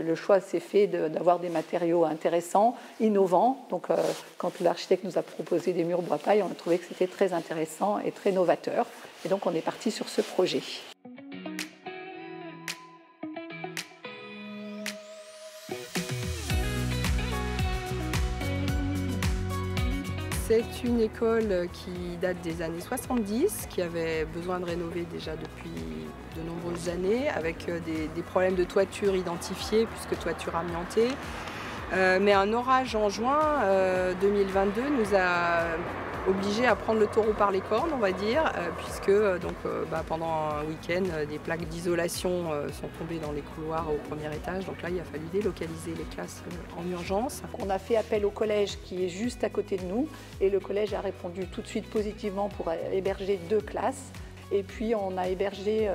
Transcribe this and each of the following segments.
Le choix s'est fait d'avoir des matériaux intéressants, innovants. Donc quand l'architecte nous a proposé des murs bois paille, on a trouvé que c'était très intéressant et très novateur. Et donc on est parti sur ce projet. C'est une école qui date des années 70, qui avait besoin de rénover déjà depuis de nombreuses années, avec des problèmes de toiture identifiés, puisque toiture amiantée. Mais un orage en juin 2022 nous a obligés à prendre le taureau par les cornes, on va dire, puisque pendant un week-end, des plaques d'isolation sont tombées dans les couloirs au premier étage. Donc là, il a fallu délocaliser les classes en urgence. On a fait appel au collège qui est juste à côté de nous et le collège a répondu tout de suite positivement pour héberger 2 classes. Et puis on a hébergé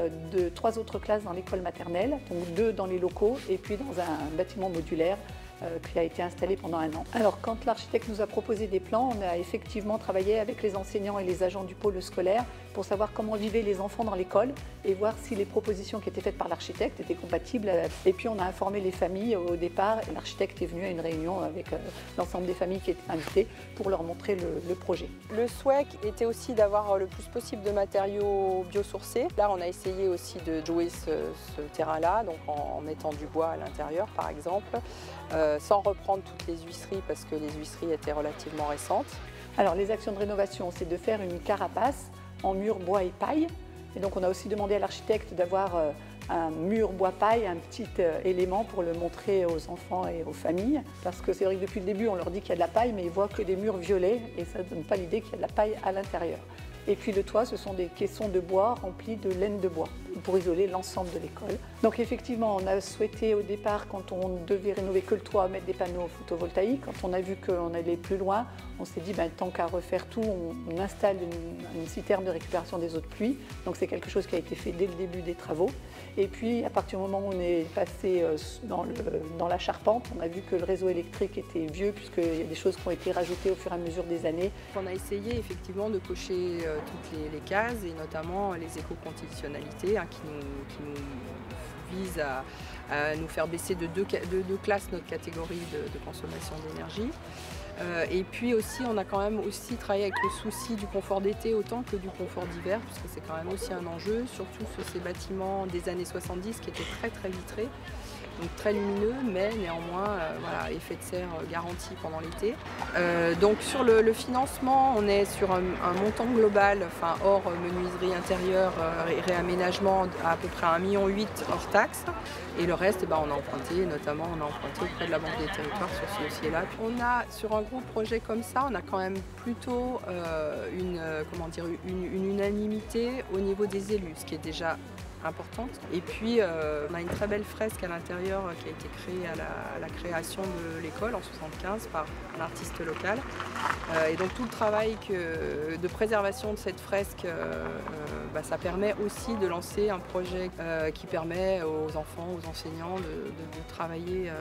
3 autres classes dans l'école maternelle, donc 2 dans les locaux et puis dans un bâtiment modulaire qui a été installé pendant 1 an. Alors quand l'architecte nous a proposé des plans, on a effectivement travaillé avec les enseignants et les agents du pôle scolaire pour savoir comment vivaient les enfants dans l'école et voir si les propositions qui étaient faites par l'architecte étaient compatibles. Et puis on a informé les familles au départ et l'architecte est venu à une réunion avec l'ensemble des familles qui étaient invitées pour leur montrer le projet. Le souhait était aussi d'avoir le plus possible de matériaux biosourcés. Là, on a essayé aussi de jouer ce terrain-là, donc en mettant du bois à l'intérieur par exemple, sans reprendre toutes les huisseries parce que les huisseries étaient relativement récentes. Alors les actions de rénovation, c'est de faire une carapace en mur bois et paille. Et donc on a aussi demandé à l'architecte d'avoir un mur bois paille, un petit élément pour le montrer aux enfants et aux familles. Parce que c'est vrai que depuis le début on leur dit qu'il y a de la paille, mais ils voient que des murs violets et ça ne donne pas l'idée qu'il y a de la paille à l'intérieur. Et puis le toit, ce sont des caissons de bois remplis de laine de bois pour isoler l'ensemble de l'école. Donc effectivement, on a souhaité au départ, quand on devait rénover que le toit, mettre des panneaux photovoltaïques. Quand on a vu qu'on allait plus loin, on s'est dit, tant qu'à refaire tout, on installe une citerne de récupération des eaux de pluie. Donc c'est quelque chose qui a été fait dès le début des travaux. Et puis à partir du moment où on est passé dans la charpente, on a vu que le réseau électrique était vieux puisqu'il y a des choses qui ont été rajoutées au fur et à mesure des années. On a essayé effectivement de cocher toutes les cases et notamment les éco-conditionnalités qui nous visent à nous faire baisser de deux classes notre catégorie de consommation d'énergie. Et puis aussi, on a quand même aussi travaillé avec le souci du confort d'été autant que du confort d'hiver, puisque c'est quand même aussi un enjeu, surtout sur ces bâtiments des années 70 qui étaient très vitrés. Donc très lumineux, mais néanmoins, effet de serre garanti pendant l'été. Donc sur le financement, on est sur un montant global, hors menuiserie intérieure et réaménagement, à peu près 1,8 million hors taxe. Et le reste, on a emprunté, notamment on a emprunté auprès de la Banque des Territoires sur ce dossier-là. On a, sur un gros projet comme ça, on a quand même plutôt une unanimité au niveau des élus, ce qui est déjà importante. Et puis on a une très belle fresque à l'intérieur qui a été créée à la création de l'école en 1975 par un artiste local. Et donc tout le travail de préservation de cette fresque, ça permet aussi de lancer un projet qui permet aux enfants, aux enseignants de travailler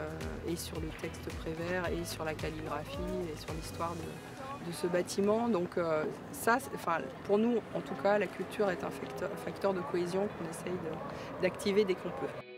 et sur le texte Prévert et sur la calligraphie et sur l'histoire de ce bâtiment. Donc pour nous, en tout cas, la culture est un facteur de cohésion qu'on essaye d'activer dès qu'on peut.